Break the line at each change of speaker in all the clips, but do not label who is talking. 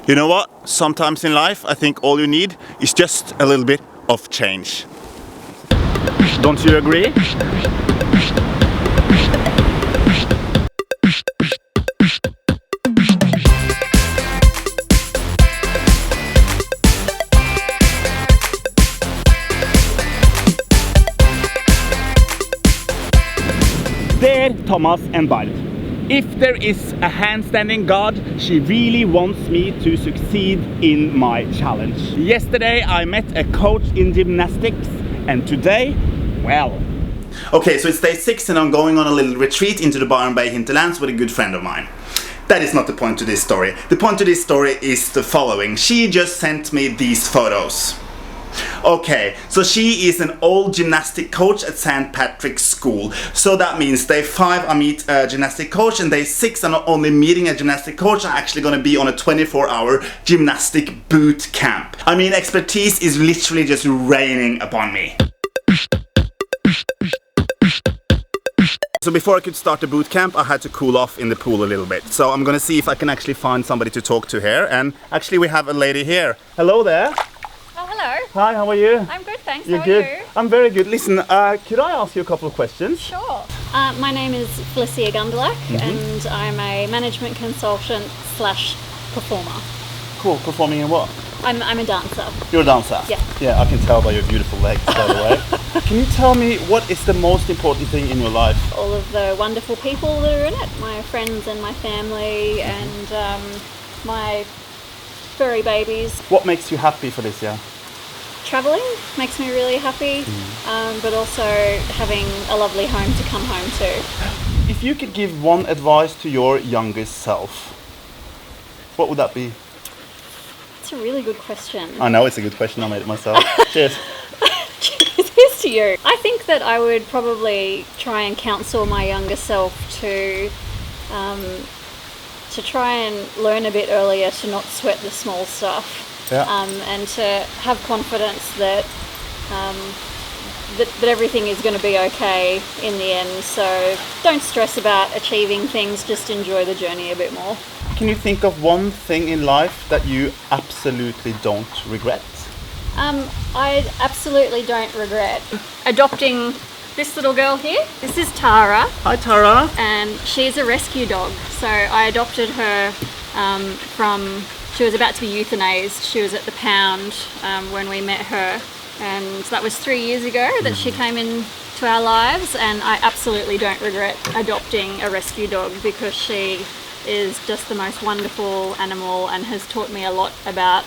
You know what? Sometimes in life, I think all you need is just a little bit of change. Don't you agree? Dear Thomas and Byron, if there is a handstanding god, she really wants me to succeed in my challenge. Yesterday I met a coach in gymnastics, and today, well... Okay, so it's day 6 and I'm going on a little retreat into the Byron Bay Hinterlands with a good friend of mine. That is not the point to this story. The point to this story is the following. She just sent me these photos. Okay, so she is an old gymnastic coach at St. Patrick's School. So that means day 5 I meet a gymnastic coach, and day 6 I'm not only meeting a gymnastic coach, I'm actually going to be on a 24-hour gymnastic boot camp. I mean, expertise is literally just raining upon me. So before I could start the boot camp, I had to cool off in the pool a little bit. So I'm going to see if I can actually find somebody to talk to here. And actually we have a lady here. Hello there.
Oh, hello.
Hi, how are you?
I'm good, thanks.
You're
how
good?
are you?
I'm very good. Listen, could I ask you a couple of questions?
Sure. My name is Felicia Gundelach, and I'm a management consultant / performer.
Cool. Performing in what?
I'm a dancer.
You're a dancer?
Yeah.
Yeah, I can tell by your beautiful legs, by the way. Can you tell me what is the most important thing in your life?
All of the wonderful people that are in it, my friends and my family, and my furry babies.
What makes you happy, Felicia?
Traveling makes me really happy, but also having a lovely home to come home to.
If you could give one advice to your youngest self, what would that be?
That's a really good question.
I know it's a good question, I made it myself. Cheers.
Cheers to you. I think that I would probably try and counsel my younger self to try and learn a bit earlier to not sweat the small stuff.
Yeah.
And to have confidence that that everything is going to be okay in the end. So don't stress about achieving things, just enjoy the journey a bit more.
Can you think of one thing in life that you absolutely don't regret?
I absolutely don't regret adopting this little girl here. This is Tara.
Hi Tara.
And she's a rescue dog. So I adopted her from... She was about to be euthanized. She was at the pound when we met her, and that was 3 years ago that she came into our lives, and I absolutely don't regret adopting a rescue dog because she is just the most wonderful animal and has taught me a lot about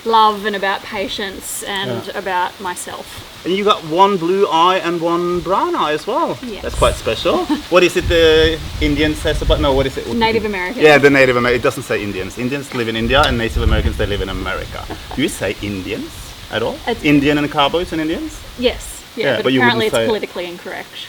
love and about patience and about myself.
And you got one blue eye and one brown eye as well.
Yes.
That's quite special. What is it the Indian says about, no, what is it?
Native American.
Yeah, the Native American. It doesn't say Indians. Indians live in India and Native Americans, they live in America. Do you say Indians at all? Indian and cowboys and Indians?
Yes. Yeah, but
you
apparently
wouldn't
it's
say
politically incorrect.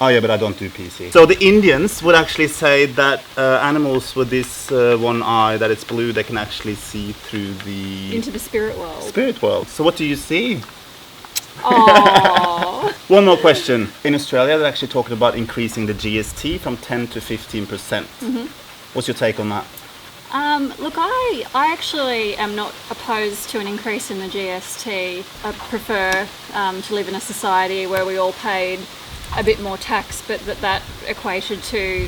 Oh yeah, but I don't do PC. So the Indians would actually say that animals with this one eye, that it's blue, they can actually see through the...
Into the spirit world.
Spirit world. So what do you see?
Aww.
One more question. In Australia, they're actually talking about increasing the GST from 10 to 15%. What's your take on that?
Look, I actually am not opposed to an increase in the GST. I prefer to live in a society where we all paid a bit more tax, but that equated to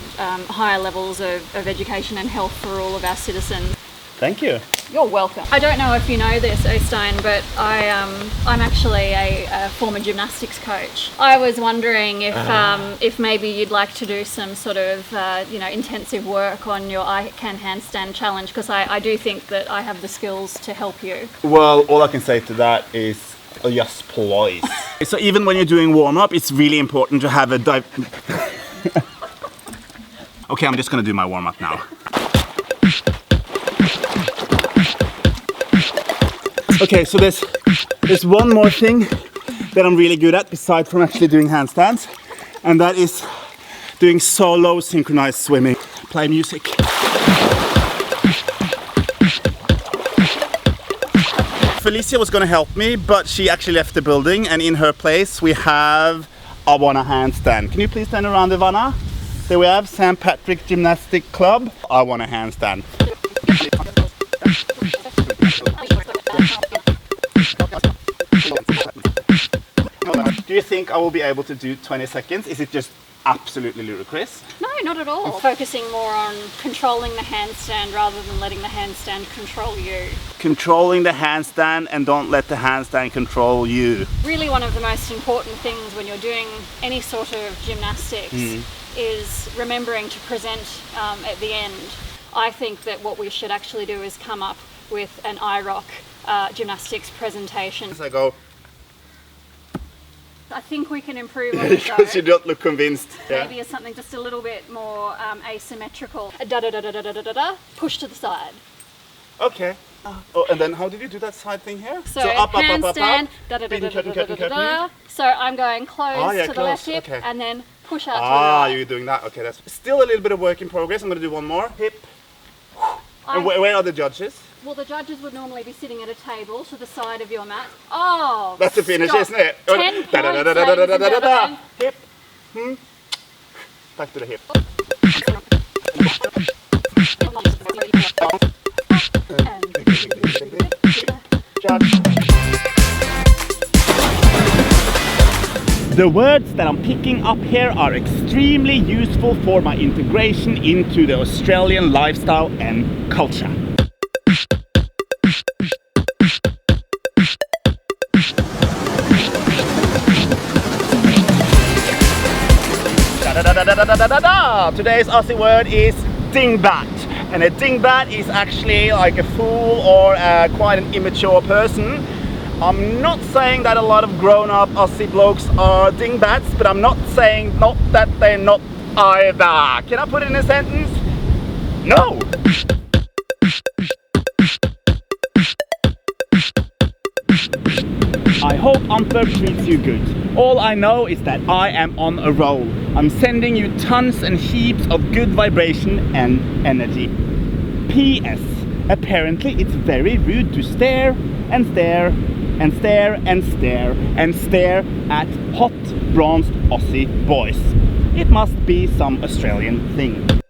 higher levels of education and health for all of our citizens.
Thank you.
You're welcome. I don't know if you know this, Oystein, but I'm actually a former gymnastics coach. I was wondering if maybe you'd like to do some sort of intensive work on your I Can Handstand challenge, because I do think that I have the skills to help you.
Well, all I can say to that is yes, please. So even when you're doing warm-up, it's really important to have a Okay, I'm just gonna do my warm-up now. Okay, so there's one more thing that I'm really good at, aside from actually doing handstands, and that is doing solo synchronized swimming. Play music. Felicia was going to help me, but she actually left the building, and in her place we have Awana handstand. Can you please turn around, Ivana? There we have St. Patrick Gymnastic Club. Awana handstand. Do you think I will be able to do 20 seconds? Is it just absolutely ludicrous?
No, not at all. Focusing more on controlling the handstand rather than letting the handstand control you.
Controlling the handstand and don't let the handstand control you.
Really one of the most important things when you're doing any sort of gymnastics is remembering to present at the end. I think that what we should actually do is come up with an Eyrock gymnastics presentation.
As I go,
I think we can improve on it
because you don't look convinced.
Maybe it's something just a little bit more asymmetrical. Da da da da da da da da. Push to the side.
Okay. Oh, and then how did you do that side thing here?
So
up,
handstand.
Da, da, da, da, da, da, da, da, da.
So I'm going close to the left hip,
okay.
and then push out to the right.
You're doing that. Okay, that's still a little bit of work in progress. I'm going to do one more. Hip. And where are the judges?
Well, the judges would normally be sitting at a table to the side of your mat. Oh,
that's the finish,
stop.
isn't it?
10 points, ladies and gentlemen.
Hip. Back to the hip. The words that I'm picking up here are extremely useful for my integration into the Australian lifestyle and culture. Today's Aussie word is dingbat, and a dingbat is actually like a fool or quite an immature person. I'm not saying that a lot of grown-up Aussie blokes are dingbats, but I'm not saying not that they're not either. Can I put it in a sentence? No! I hope Antwerp treats you good. All I know is that I am on a roll. I'm sending you tons and heaps of good vibration and energy. P.S. Apparently it's very rude to stare and stare and stare and stare and stare at hot bronzed Aussie boys. It must be some Australian thing.